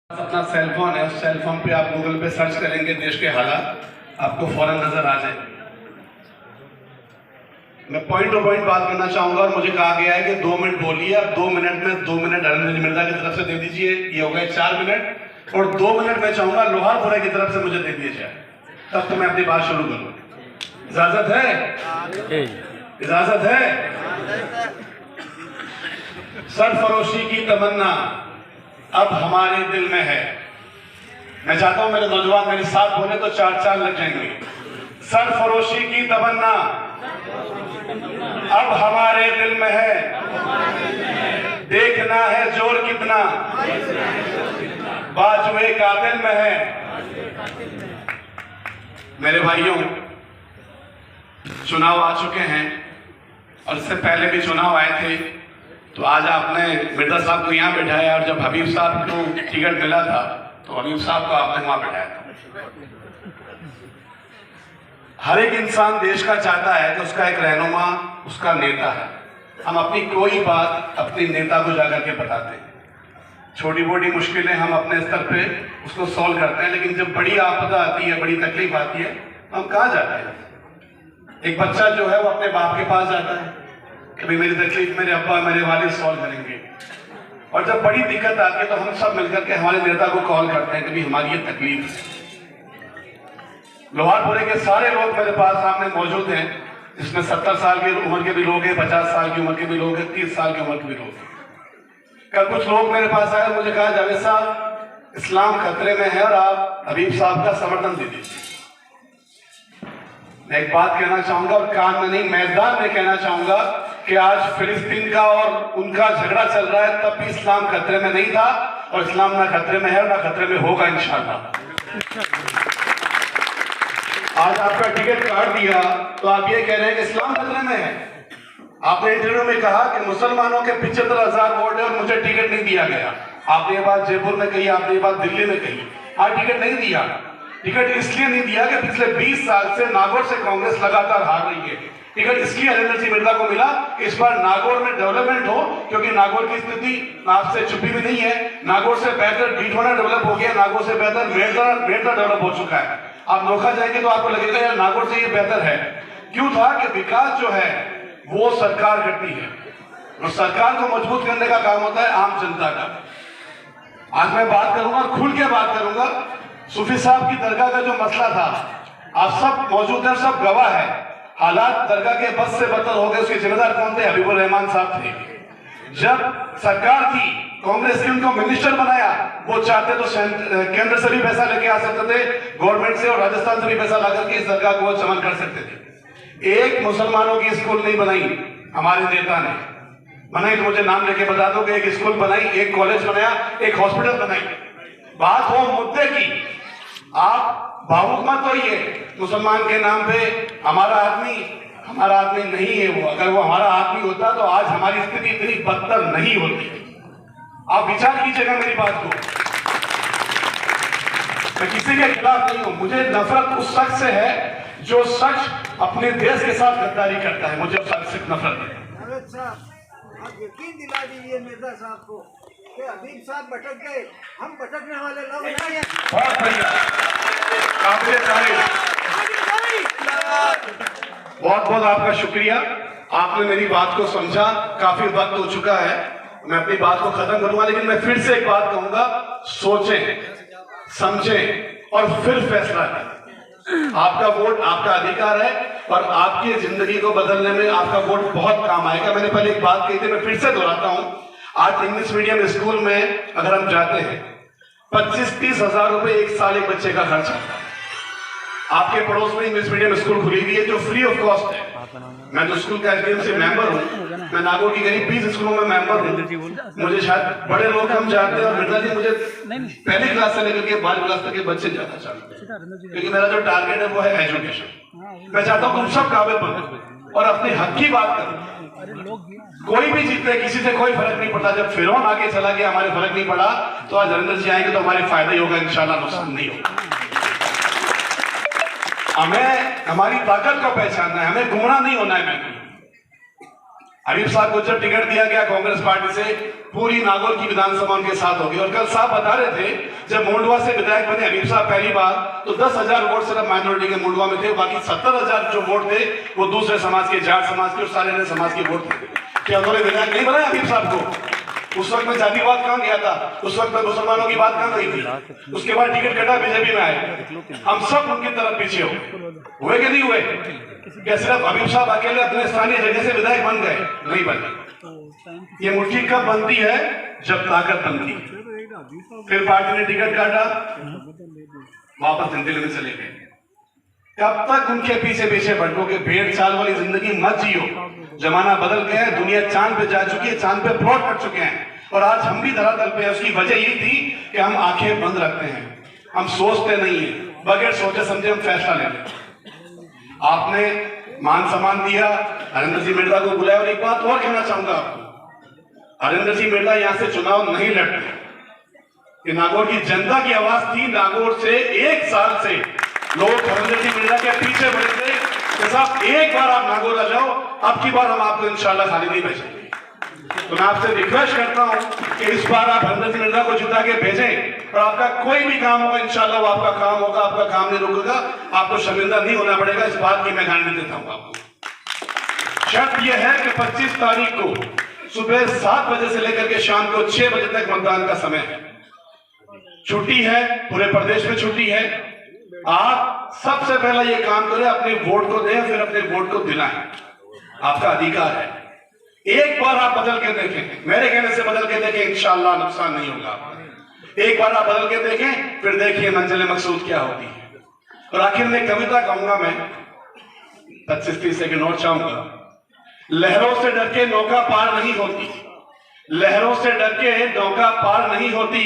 अपना cell phone है, उस सेल फोन पे आप गूगल पे सर्च करेंगे देश के हालात, आपको फौरन नजर आ जाए। मैं पॉइंट टू पॉइंट बात करना चाहूंगा और मुझे कहा गया है कि 2 मिनट बोलिए। आप 2 मिनट में 2 मिनट अरविंद मिर्जा की तरफ से दे दीजिए, ये हो गए 4 मिनट, और 2 मिनट मैं चाहूंगा लोहारपुरे की तरफ से मुझे दे दिए जाए, तब तो मैं अपनी बात शुरू करूँ। इजाजत है? इजाजत है? सरफरोशी की तमन्ना अब हमारे दिल में है। मैं चाहता हूं मेरे नौजवान मेरे साथ बोले तो 4 लग जाएंगे। सरफरोशी की तमन्ना अब हमारे दिल में है, देखना है जोर कितना बाजुए कातिल में है। मेरे भाइयों, चुनाव आ चुके हैं और इससे पहले भी चुनाव आए थे, तो आज आपने मिर्जा साहब को यहाँ बैठाया और जब हबीब साहब को टिकट मिला था तो हबीब साहब को आपने वहां बैठाया था। हर एक इंसान देश का चाहता है कि उसका एक रहनुमा, उसका नेता है। हम अपनी कोई बात अपने नेता को जाकर के बताते हैं, छोटी मोटी मुश्किलें हम अपने स्तर पे उसको सॉल्व करते हैं, लेकिन जब बड़ी आपदा आती है, बड़ी तकलीफ आती है, हम कहाँ जाते हैं? एक बच्चा जो है वो अपने बाप के पास जाता है, कभी मेरी तकलीफ मेरे अब्बा मेरे वालिद सॉल्व करेंगे, और जब बड़ी दिक्कत आती है तो हम सब मिलकर के हमारे नेता को कॉल करते हैं कि भाई हमारी ये तकलीफ है। लोहारपुरे के सारे लोग मेरे पास सामने मौजूद हैं, इसमें 70 साल की उम्र के भी लोग हैं, 50 साल की उम्र के भी लोग हैं, 30 साल की उम्र के भी लोग हैं। कल कुछ लोग मेरे पास आए, मुझे कहा जावेद साहब इस्लाम खतरे में है और आप हबीब साहब का समर्थन दे दीजिए। मैं एक बात कहना चाहूंगा और कान में नहीं मैदान में कहना चाहूंगा कि आज फिलिस्तीन का और उनका झगड़ा चल रहा है, तब भी इस्लाम खतरे में नहीं था और इस्लाम ना खतरे में है और ना खतरे में होगा इंशाअल्लाह। आज आपका टिकट काट दिया तो आप ये कह रहे हैं कि इस्लाम खतरे में है। आपने इंटरव्यू में कहा कि मुसलमानों के 75,000 वोट है और मुझे टिकट नहीं दिया गया। आपने ये बात जयपुर में कही, आपने ये बात दिल्ली में कही। आज टिकट नहीं दिया, टिकट इसलिए नहीं दिया कि पिछले 20 साल से नागौर से कांग्रेस लगातार हार रही है। टिकट इसलिए हरिंदर सिंह मिर्जा को मिला कि इस बार नागौर में डेवलपमेंट हो, क्योंकि नागौर की स्थिति आपसे छुपी भी नहीं है। नागौर से बेहतर डीठोना डेवलप हो गया, नागौर से बेहतर मेड़ता डेवलप हो चुका है। आप नोखा जाएंगे तो आपको लगेगा यार नागौर से ये बेहतर है। क्यों था कि विकास जो है वो सरकार करती है और सरकार को मजबूत करने का काम होता है आम जनता का। आज मैं बात करूंगा और खुल के बात करूंगा। सूफी साहब की दरगाह का जो मसला था, आप सब मौजूद हैं, सब गवाह है। हालात दरगाह के बद से बदतर हो गए, उसके जिम्मेदार कौन थे? हबीबुर रहमान साहब थे। जब सरकार थी कांग्रेस ने उनको मिनिस्टर बनाया, वो चाहते तो केंद्र से भी पैसा लेके आ सकते थे, गवर्नमेंट से और राजस्थान से भी पैसा ला करके इस दरगाह को चमन कर सकते थे। एक मुसलमानों की स्कूल नहीं बनाई हमारे नेता ने, बनाई तो मुझे नाम लेके बता दो कि एक स्कूल बनाई, एक कॉलेज बनाया, एक हॉस्पिटल बनाई। बात हो मुद्दे की, आप भावुक मत होइए। मुसलमान के नाम पे हमारा आदमी नहीं है वो। अगर वो हमारा आदमी होता तो आज हमारी स्थिति इतनी बदतर नहीं होती। आप विचार कीजिएगा मेरी बात को। मैं किसी के खिलाफ नहीं हूं, मुझे नफरत उस शख्स से है जो शख्स अपने देश के साथ गद्दारी करता है। मुझे उस शख्स से नफरत है। जावेद साहब, आप यकीन दिला दीजिए मिर्जा साहब को कि हबीब साहब भटक गए, हम भटकने वाले लोग नहीं हैं। बहुत बढ़िया, काबिल तारीफ। बहुत बहुत आपका शुक्रिया, आपने मेरी बात को समझा। काफी वक्त हो चुका है, मैं अपनी बात को खत्म करूंगा, लेकिन मैं फिर से एक बात कहूंगा, सोचें, समझें और फिर फैसला करें। आपका वोट आपका अधिकार है और आपकी जिंदगी को बदलने में आपका वोट बहुत काम आएगा। मैंने पहले एक बात कही थी, मैं फिर से दोहराता हूं। आज इंग्लिश मीडियम स्कूल में अगर हम जाते हैं, 25-30 हजार रुपए एक साल एक बच्चे का खर्च आता है। आपके पड़ोस में इंग्लिश मीडियम स्कूल खुली हुई है जो फ्री ऑफ कॉस्ट है। मैं जो स्कूल का एसडीएम से मेंबर हूँ, मैं नागौर की करीब 20 स्कूलों में मेंबर हूँ। मुझे शायद बड़े लोग हम जानते हैं और मिर्जा जी मुझे पहली क्लास से लेकर के 12वीं क्लास तक के बच्चे जाना चाहते हैं, क्योंकि मेरा जो टारगेट है वो है एजुकेशन। मैं चाहता हूँ तुम सब काबिल बनो और अपने हक की बात करो। कोई भी जीते, किसी से कोई फर्क नहीं पड़ता। जब फिरौन आगे चला गया, हमारे फर्क नहीं पड़ा, तो आज हरिंदर जी आएंगे तो हमारे फायदा ही होगा इंशाल्लाह, नुकसान नहीं होगा। हमें हमारी ताकत को पहचानना है, हमें गुमराह नहीं होना है। हबीब साहब को जब टिकट दिया गया कांग्रेस पार्टी से, पूरी नागौर की विधानसभा उनके साथ होगी। और कल साहब बता रहे थे, जब मुंडवा से विधायक बने हबीब साहब पहली बार, तो 10,000 वोट सिर्फ माइनॉरिटी के मुंडवा में थे, बाकी 70,000 जो वोट थे वो दूसरे समाज के, जाट समाज के और सारे अन्य समाज के वोट थे। क्या उन्होंने विधायक नहीं बनाया हबीब साहब को? उस वक्त में जातिवाद कहां गया था? उस वक्त में मुसलमानों की बात कहां गई थी? उसके बाद टिकट कटा, बीजेपी में आए। हम सब उनकी तरफ पीछे हुए कि नहीं हुए? क्या सिर्फ हबीब साहब अकेले अपने स्थानीय जगह से विधायक बन गए? नहीं बने। ये मुट्ठी कब बनती है? जब ताकत बनती है। फिर पार्टी ने टिकट काटा, वापस झंडे लेने चले गए। कब तक उनके पीछे पीछे भटकोगे? भेड़ चाल वाली जिंदगी मत जियो। जमाना बदल गया है, दुनिया चांद पे जा चुकी है, चांद पे प्लॉट पड़ चुके हैं, और आज हम भी धरातल पे हैं। उसकी वजह यही थी कि हम आंखें बंद रखते हैं, हम सोचते नहीं है, बगैर सोचे समझे हम फैसला ले लेते। आपने मान सम्मान दिया, हरिंदर सिंह मिर्जा को बुलाया। और एक बात और कहना चाहूंगा आपको, हरिंदर सिंह मिर्जा यहां से चुनाव नहीं लड़ते। कि नागौर की जनता की आवाज थी, नागौर से 1 साल से लोग हरिंदर सिंह मिर्जा के पीछे पड़े थे कि साहब एक बार आप नागौर आ जाओ, अब की बार हम आपको इंशाल्लाह खाली नहीं भेजेंगे। तो मैं आपसे रिक्वेस्ट करता हूं कि इस बार आप हरिंदर सिंह मिर्जा को जिता के भेजें, और आपका कोई भी काम होगा इंशाल्लाह वो आपका काम होगा, आपका काम नहीं रुकेगा, आपको शर्मिंदा नहीं होना पड़ेगा। इस बात की मैं गारंटी देता हूं आपको। शर्त यह है कि 25 तारीख को सुबह 7 बजे से लेकर के शाम को 6 बजे तक मतदान का समय है। छुट्टी है, पूरे प्रदेश में छुट्टी है। आप सबसे पहला ये काम करें, अपने वोट को दें, फिर अपने वोट को दिलाएं, आपका अधिकार है। एक बार आप बदल के देखें, मेरे कहने से बदल के देखें, इंशाअल्लाह नुकसान नहीं होगा आपका। एक बार आप बदल के देखें, फिर देखिए मंजिल मकसूद क्या होती है। और आखिर में कविता कहूंगा मैं, 25-30 सेकंड और चाहूंगा। लहरों से डर के नौका पार नहीं होती, लहरों से डर के नौका पार नहीं होती,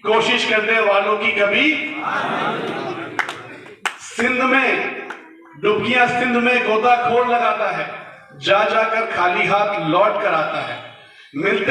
कोशिश करने वालों की कभी सिंध में डुबकियां, सिंध में गोताखोर लगाता है, जा जाकर खाली हाथ लौट कर आता है। मिलते